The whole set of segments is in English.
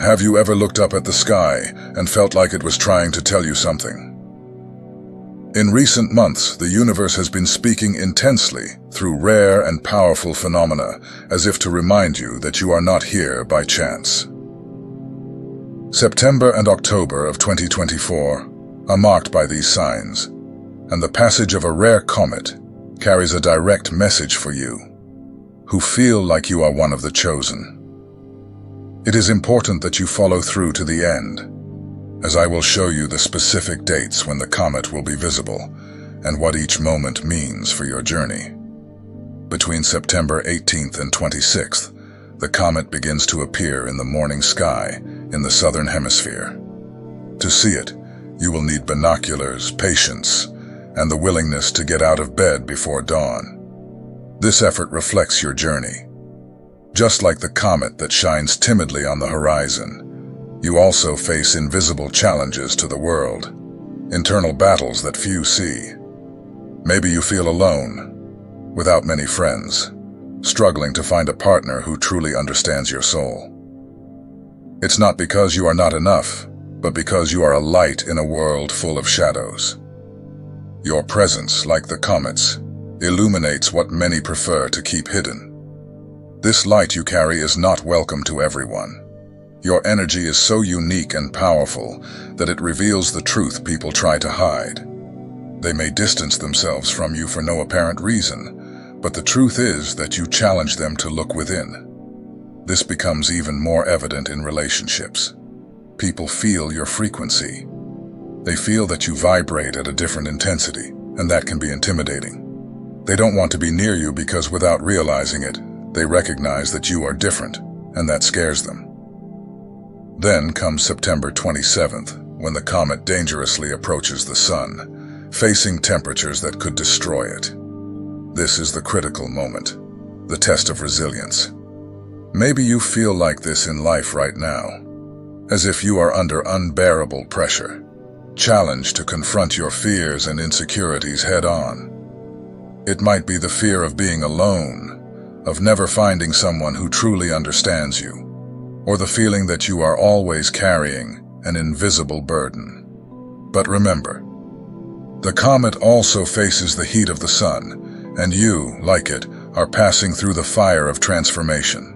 Have you ever looked up at the sky and felt like it was trying to tell you something? In recent months, the universe has been speaking intensely through rare and powerful phenomena, as if to remind you that you are not here by chance. September and October of 2024 are marked by these signs, and the passage of a rare comet carries a direct message for you, who feel like you are one of the chosen. It is important that you follow through to the end, as I will show you the specific dates when the comet will be visible and what each moment means for your journey. Between September 18th and 26th, the comet begins to appear in the morning sky in the southern hemisphere. To see it, you will need binoculars, patience, and the willingness to get out of bed before dawn. This effort reflects your journey. Just like the comet that shines timidly on the horizon, you also face invisible challenges to the world, internal battles that few see. Maybe you feel alone, without many friends, struggling to find a partner who truly understands your soul. It's not because you are not enough, but because you are a light in a world full of shadows. Your presence, like the comets, illuminates what many prefer to keep hidden. This light you carry is not welcome to everyone. Your energy is so unique and powerful that it reveals the truth people try to hide. They may distance themselves from you for no apparent reason, but the truth is that you challenge them to look within. This becomes even more evident in relationships. People feel your frequency. They feel that you vibrate at a different intensity, and that can be intimidating. They don't want to be near you because without realizing it, they recognize that you are different, and that scares them. Then comes September 27th, when the comet dangerously approaches the sun, facing temperatures that could destroy it. This is the critical moment, the test of resilience. Maybe you feel like this in life right now, as if you are under unbearable pressure, challenged to confront your fears and insecurities head-on. It might be the fear of being alone, of never finding someone who truly understands you, or the feeling that you are always carrying an invisible burden. But remember, the comet also faces the heat of the sun, and you, like it, are passing through the fire of transformation.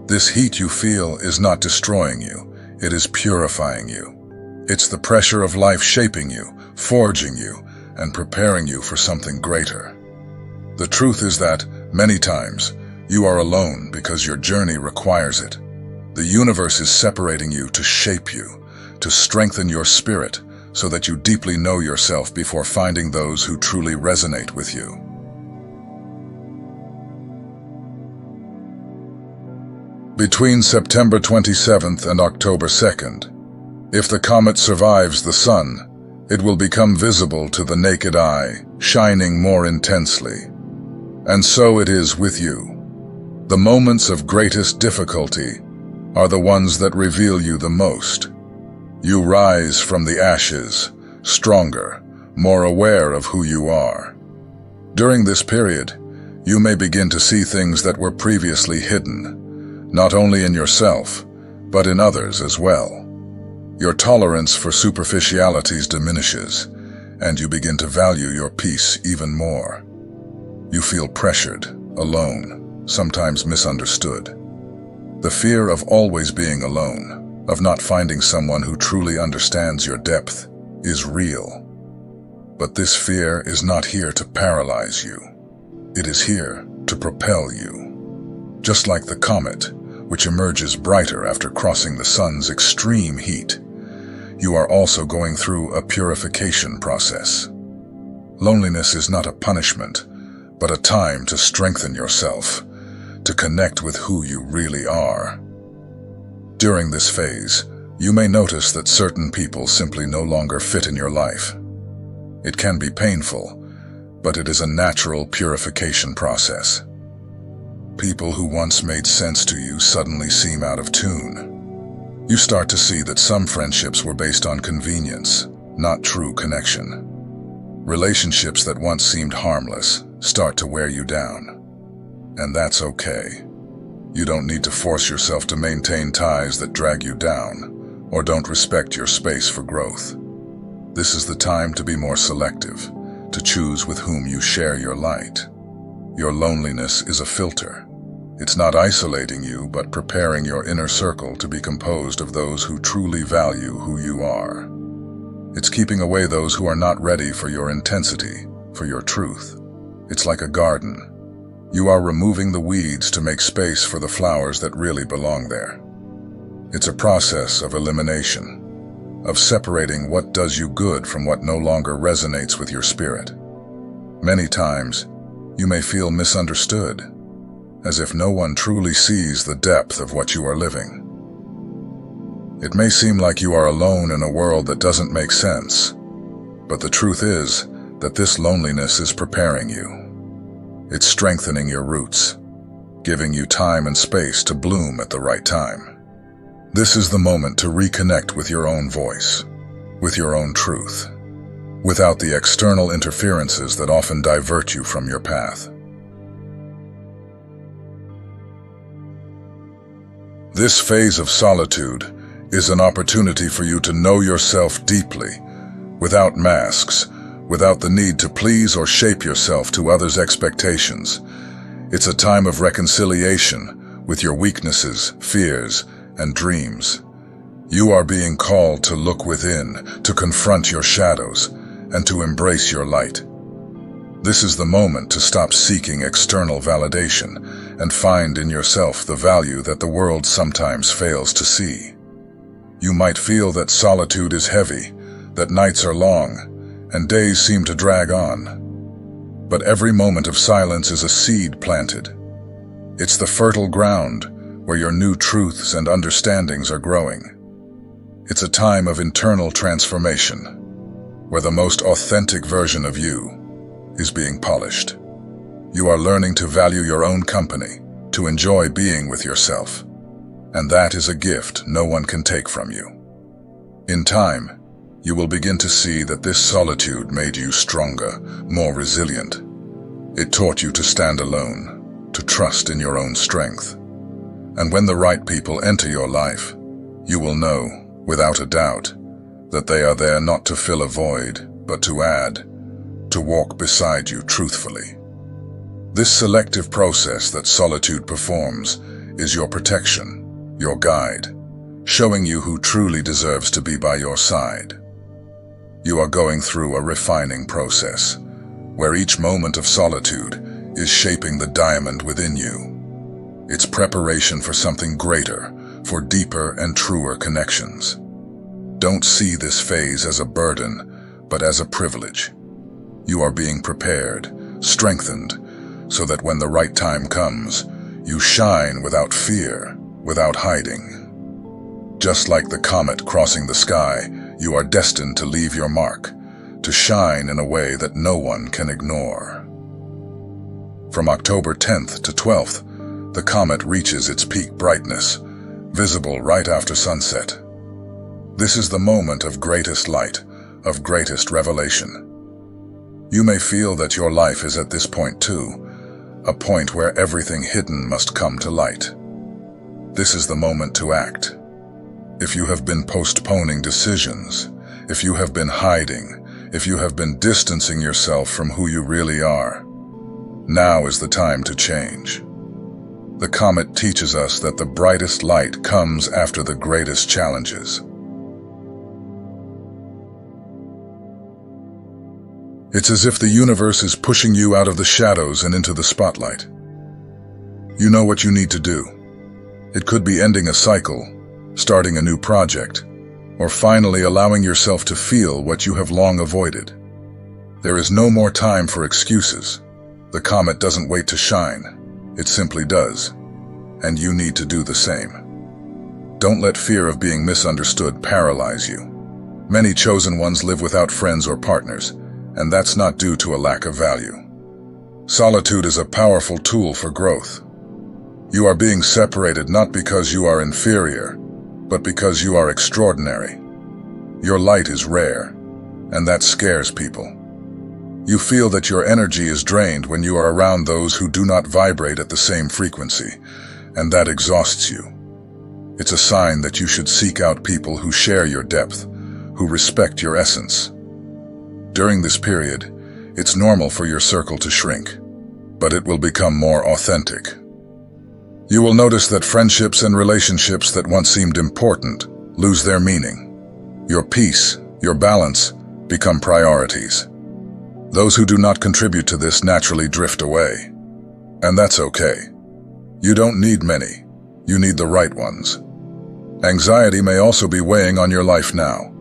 This heat you feel is not destroying you, it is purifying you. It's the pressure of life shaping you, forging you, and preparing you for something greater. The truth is that, many times, you are alone because your journey requires it. The universe is separating you to shape you, to strengthen your spirit, so that you deeply know yourself before finding those who truly resonate with you. Between September 27th and October 2nd, if the comet survives the sun, it will become visible to the naked eye, shining more intensely. And so it is with you. The moments of greatest difficulty are the ones that reveal you the most. You rise from the ashes, stronger, more aware of who you are. During this period, you may begin to see things that were previously hidden, not only in yourself, but in others as well. Your tolerance for superficialities diminishes, and you begin to value your peace even more. You feel pressured, alone, sometimes misunderstood. The fear of always being alone, of not finding someone who truly understands your depth, is real. But this fear is not here to paralyze you. It is here to propel you. Just like the comet, which emerges brighter after crossing the sun's extreme heat, you are also going through a purification process. Loneliness is not a punishment, but a time to strengthen yourself, to connect with who you really are. During this phase, you may notice that certain people simply no longer fit in your life. It can be painful, but it is a natural purification process. People who once made sense to you suddenly seem out of tune. You start to see that some friendships were based on convenience, not true connection. Relationships that once seemed harmless start to wear you down. And that's okay. You don't need to force yourself to maintain ties that drag you down, or don't respect your space for growth. This is the time to be more selective, to choose with whom you share your light. Your loneliness is a filter. It's not isolating you, but preparing your inner circle to be composed of those who truly value who you are. It's keeping away those who are not ready for your intensity, for your truth. It's like a garden. You are removing the weeds to make space for the flowers that really belong there. It's a process of elimination, of separating what does you good from what no longer resonates with your spirit. Many times, you may feel misunderstood, as if no one truly sees the depth of what you are living. It may seem like you are alone in a world that doesn't make sense, but the truth is that this loneliness is preparing you. It's strengthening your roots, giving you time and space to bloom at the right time. This is the moment to reconnect with your own voice, with your own truth, without the external interferences that often divert you from your path. This phase of solitude is an opportunity for you to know yourself deeply, without masks, without the need to please or shape yourself to others' expectations. It's a time of reconciliation with your weaknesses, fears, and dreams. You are being called to look within, to confront your shadows, and to embrace your light. This is the moment to stop seeking external validation and find in yourself the value that the world sometimes fails to see. You might feel that solitude is heavy, that nights are long, and days seem to drag on. But every moment of silence is a seed planted. It's the fertile ground where your new truths and understandings are growing. It's a time of internal transformation, where the most authentic version of you is being polished. You are learning to value your own company, to enjoy being with yourself, and that is a gift no one can take from you. In time, you will begin to see that this solitude made you stronger, more resilient. It taught you to stand alone, to trust in your own strength. And when the right people enter your life, you will know, without a doubt, that they are there not to fill a void, but to add, to walk beside you truthfully. This selective process that solitude performs is your protection, your guide, showing you who truly deserves to be by your side. You are going through a refining process, where each moment of solitude is shaping the diamond within you. It's preparation for something greater, for deeper and truer connections. Don't see this phase as a burden, but as a privilege. You are being prepared, strengthened, so that when the right time comes, you shine without fear, without hiding. Just like the comet crossing the sky, you are destined to leave your mark, to shine in a way that no one can ignore. From October 10th to 12th, the comet reaches its peak brightness, visible right after sunset. This is the moment of greatest light, of greatest revelation. You may feel that your life is at this point too, a point where everything hidden must come to light. This is the moment to act. If you have been postponing decisions, if you have been hiding, if you have been distancing yourself from who you really are, now is the time to change. The comet teaches us that the brightest light comes after the greatest challenges. It's as if the universe is pushing you out of the shadows and into the spotlight. You know what you need to do. It could be ending a cycle, starting a new project, or finally allowing yourself to feel what you have long avoided. There is no more time for excuses. The comet doesn't wait to shine. It simply does. And you need to do the same. Don't let fear of being misunderstood paralyze you. Many chosen ones live without friends or partners, and that's not due to a lack of value. Solitude is a powerful tool for growth. You are being separated not because you are inferior, but because you are extraordinary. Your light is rare, and that scares people. You feel that your energy is drained when you are around those who do not vibrate at the same frequency, and that exhausts you. It's a sign that you should seek out people who share your depth, who respect your essence. During this period, it's normal for your circle to shrink, but it will become more authentic. You will notice that friendships and relationships that once seemed important lose their meaning. Your peace, your balance, become priorities. Those who do not contribute to this naturally drift away. And that's okay. You don't need many. You need the right ones. Anxiety may also be weighing on your life now.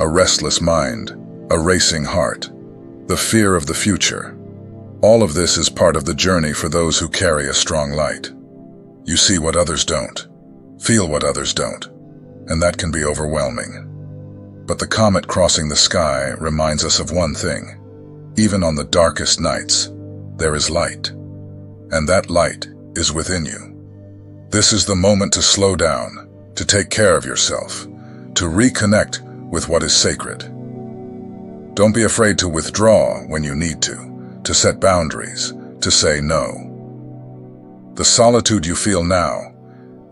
A restless mind, a racing heart, the fear of the future. All of this is part of the journey for those who carry a strong light. You see what others don't, feel what others don't, and that can be overwhelming. But the comet crossing the sky reminds us of one thing. Even on the darkest nights, there is light. And that light is within you. This is the moment to slow down, to take care of yourself, to reconnect with what is sacred. Don't be afraid to withdraw when you need to set boundaries, to say no. The solitude you feel now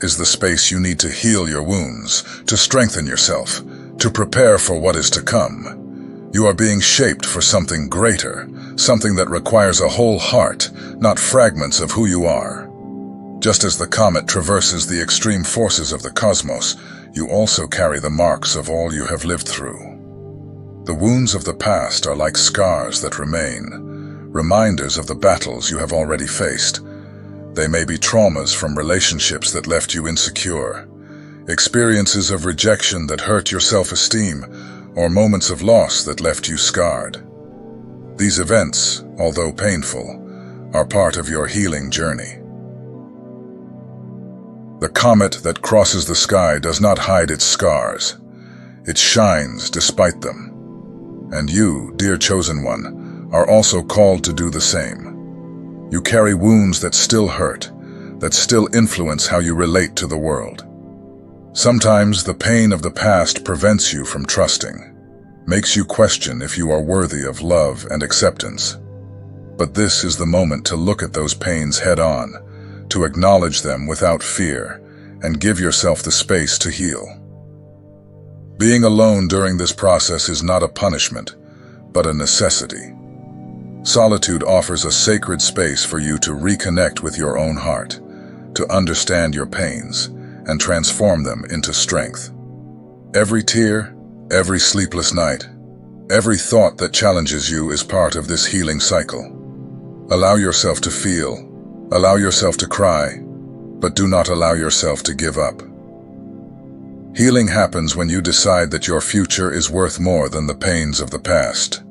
is the space you need to heal your wounds, to strengthen yourself, to prepare for what is to come. You are being shaped for something greater, something that requires a whole heart, not fragments of who you are. Just as the comet traverses the extreme forces of the cosmos, you also carry the marks of all you have lived through. The wounds of the past are like scars that remain, reminders of the battles you have already faced. They may be traumas from relationships that left you insecure, experiences of rejection that hurt your self-esteem, or moments of loss that left you scarred. These events, although painful, are part of your healing journey. The comet that crosses the sky does not hide its scars. It shines despite them. And you, dear chosen one, are also called to do the same. You carry wounds that still hurt, that still influence how you relate to the world. Sometimes the pain of the past prevents you from trusting, makes you question if you are worthy of love and acceptance. But this is the moment to look at those pains head-on, to acknowledge them without fear, and give yourself the space to heal. Being alone during this process is not a punishment, but a necessity. Solitude offers a sacred space for you to reconnect with your own heart, to understand your pains, and transform them into strength. Every tear, every sleepless night, every thought that challenges you is part of this healing cycle. Allow yourself to feel, allow yourself to cry, but do not allow yourself to give up. Healing happens when you decide that your future is worth more than the pains of the past.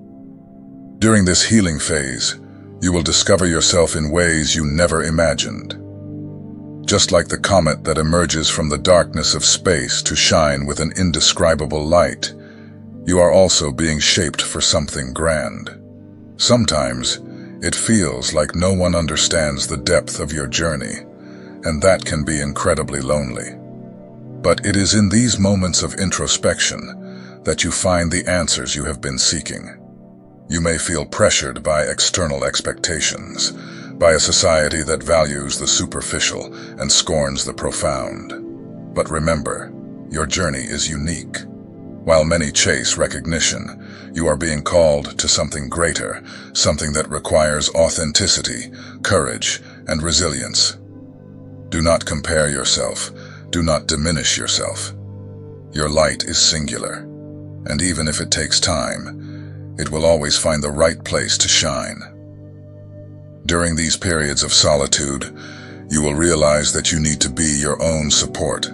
During this healing phase, you will discover yourself in ways you never imagined. Just like the comet that emerges from the darkness of space to shine with an indescribable light, you are also being shaped for something grand. Sometimes, it feels like no one understands the depth of your journey, and that can be incredibly lonely. But it is in these moments of introspection that you find the answers you have been seeking. You may feel pressured by external expectations, by a society that values the superficial and scorns the profound. But remember, your journey is unique. While many chase recognition, you are being called to something greater, something that requires authenticity, courage, and resilience. Do not compare yourself. Do not diminish yourself. Your light is singular, and even if it takes time, it will always find the right place to shine. During these periods of solitude, you will realize that you need to be your own support.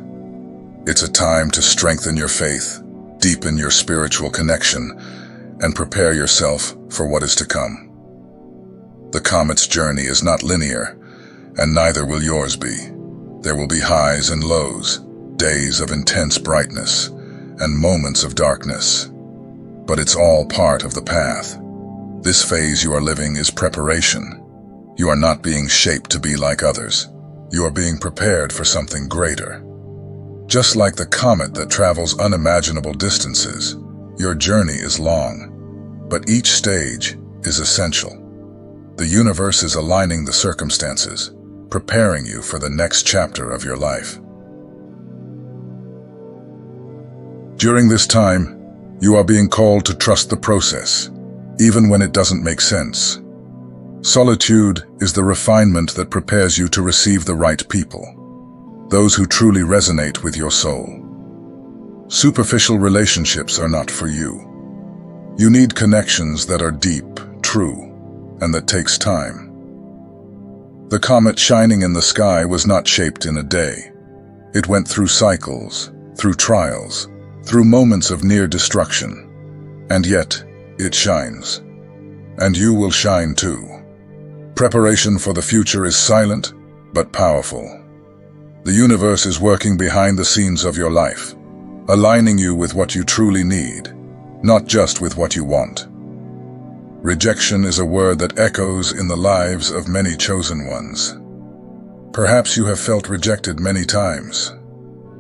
It's a time to strengthen your faith, deepen your spiritual connection, and prepare yourself for what is to come. The comet's journey is not linear, and neither will yours be. There will be highs and lows, days of intense brightness, and moments of darkness. But it's all part of the path. This phase you are living is preparation. You are not being shaped to be like others. You are being prepared for something greater. Just like the comet that travels unimaginable distances, your journey is long, but each stage is essential. The universe is aligning the circumstances, preparing you for the next chapter of your life. During this time, you are being called to trust the process, even when it doesn't make sense. Solitude is the refinement that prepares you to receive the right people, those who truly resonate with your soul. Superficial relationships are not for you. You need connections that are deep, true, and that takes time. The comet shining in the sky was not shaped in a day. It went through cycles, through trials, through moments of near destruction. And yet, it shines. And you will shine too. Preparation for the future is silent, but powerful. The universe is working behind the scenes of your life, aligning you with what you truly need, not just with what you want. Rejection is a word that echoes in the lives of many chosen ones. Perhaps you have felt rejected many times,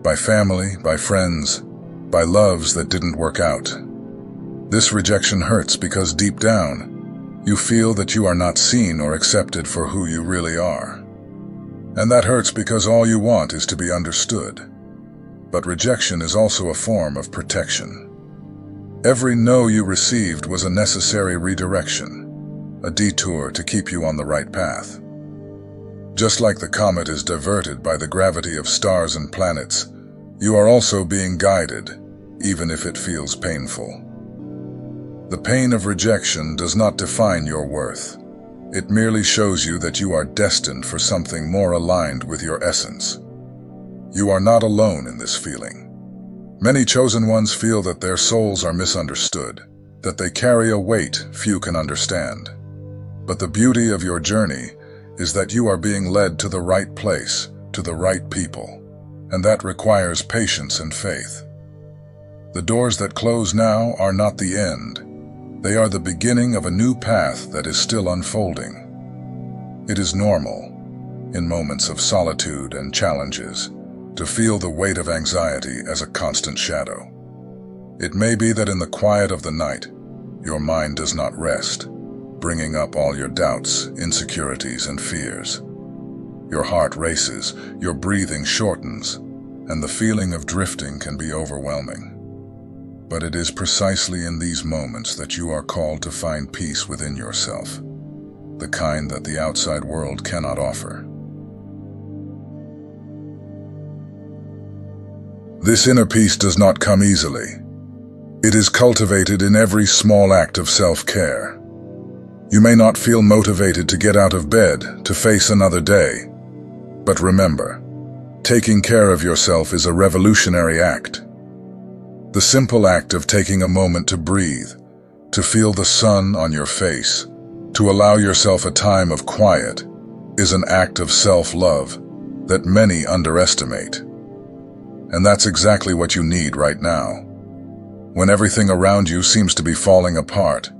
by family, by friends, by loves that didn't work out. This rejection hurts because deep down, you feel that you are not seen or accepted for who you really are. And that hurts because all you want is to be understood. But rejection is also a form of protection. Every no you received was a necessary redirection, a detour to keep you on the right path. Just like the comet is diverted by the gravity of stars and planets, you are also being guided, even if it feels painful. The pain of rejection does not define your worth. It merely shows you that you are destined for something more aligned with your essence. You are not alone in this feeling. Many chosen ones feel that their souls are misunderstood, that they carry a weight few can understand. But the beauty of your journey is that you are being led to the right place, to the right people, and that requires patience and faith. The doors that close now are not the end. They are the beginning of a new path that is still unfolding. It is normal, in moments of solitude and challenges, to feel the weight of anxiety as a constant shadow. It may be that in the quiet of the night, your mind does not rest, bringing up all your doubts, insecurities, and fears. Your heart races, your breathing shortens, and the feeling of drifting can be overwhelming. But it is precisely in these moments that you are called to find peace within yourself, the kind that the outside world cannot offer. This inner peace does not come easily. It is cultivated in every small act of self-care. You may not feel motivated to get out of bed to face another day, but remember, taking care of yourself is a revolutionary act. The simple act of taking a moment to breathe, to feel the sun on your face, to allow yourself a time of quiet, is an act of self-love that many underestimate. And that's exactly what you need right now. When everything around you seems to be falling apart,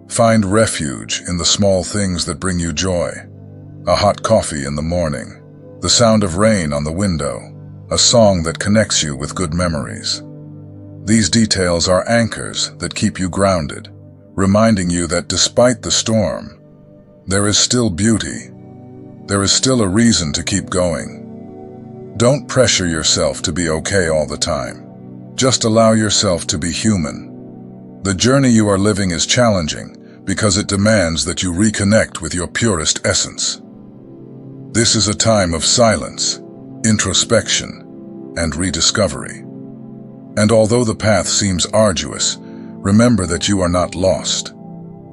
find refuge in the small things that bring you joy. A hot coffee in the morning, the sound of rain on the window, a song that connects you with good memories. These details are anchors that keep you grounded, reminding you that despite the storm, there is still beauty. There is still a reason to keep going. Don't pressure yourself to be okay all the time. Just allow yourself to be human. The journey you are living is challenging because it demands that you reconnect with your purest essence. This is a time of silence, introspection, and rediscovery. And although the path seems arduous, remember that you are not lost.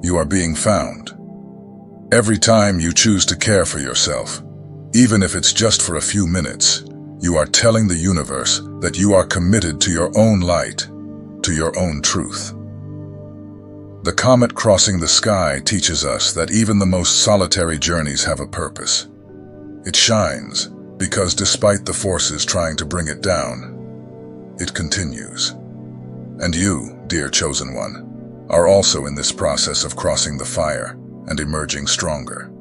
You are being found. Every time you choose to care for yourself, even if it's just for a few minutes, you are telling the universe that you are committed to your own light, to your own truth. The comet crossing the sky teaches us that even the most solitary journeys have a purpose. It shines because despite the forces trying to bring it down, it continues. And you, dear chosen one, are also in this process of crossing the fire and emerging stronger.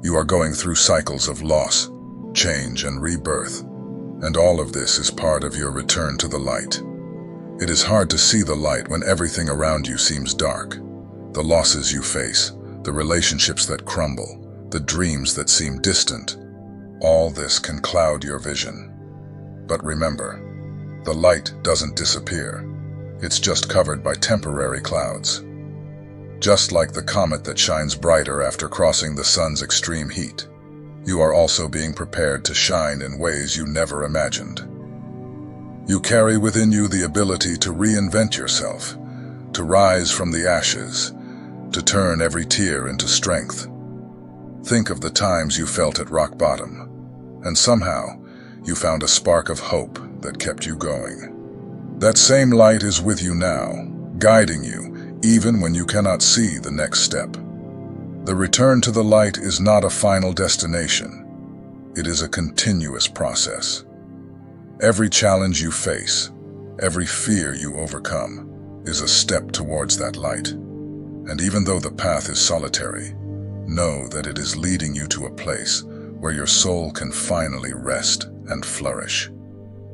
You are going through cycles of loss, change, and rebirth, and all of this is part of your return to the light. It is hard to see the light when everything around you seems dark. The losses you face, the relationships that crumble, the dreams that seem distant. All this can cloud your vision. But remember, the light doesn't disappear. It's just covered by temporary clouds. Just like the comet that shines brighter after crossing the sun's extreme heat, you are also being prepared to shine in ways you never imagined. You carry within you the ability to reinvent yourself, to rise from the ashes, to turn every tear into strength. Think of the times you felt at rock bottom, and somehow you found a spark of hope that kept you going. That same light is with you now, guiding you even when you cannot see the next step. The return to the light is not a final destination. It is a continuous process. Every challenge you face, every fear you overcome, is a step towards that light. And even though the path is solitary, know that it is leading you to a place where your soul can finally rest and flourish.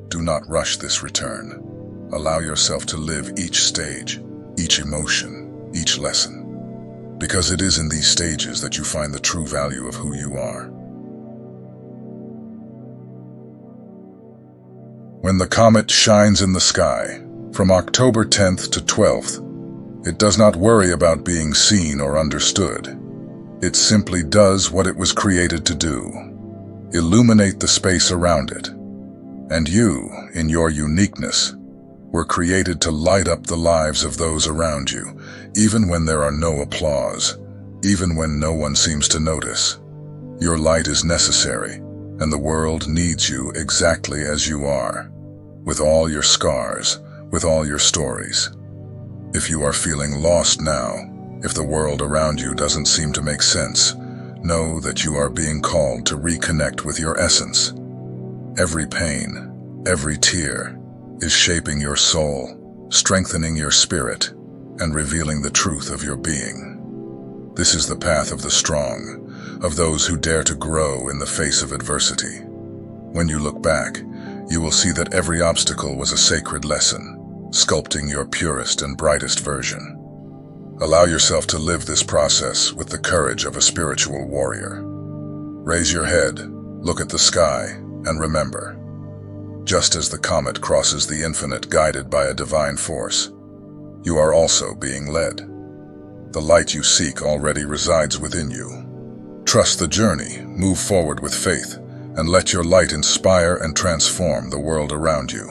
Do not rush this return. Allow yourself to live each stage, each emotion, each lesson. Because it is in these stages that you find the true value of who you are. When the comet shines in the sky, from October 10th to 12th, it does not worry about being seen or understood. It simply does what it was created to do: illuminate the space around it. And you, in your uniqueness, were created to light up the lives of those around you, even when there are no applause, even when no one seems to notice. Your light is necessary, and the world needs you exactly as you are, with all your scars, with all your stories. If you are feeling lost now, if the world around you doesn't seem to make sense, know that you are being called to reconnect with your essence. Every pain, every tear, is shaping your soul, strengthening your spirit, and revealing the truth of your being. This is the path of the strong, of those who dare to grow in the face of adversity. When you look back, you will see that every obstacle was a sacred lesson, sculpting your purest and brightest version. Allow yourself to live this process with the courage of a spiritual warrior. Raise your head, look at the sky, and remember, just as the comet crosses the infinite guided by a divine force, you are also being led. The light you seek already resides within you. Trust the journey, move forward with faith, and let your light inspire and transform the world around you.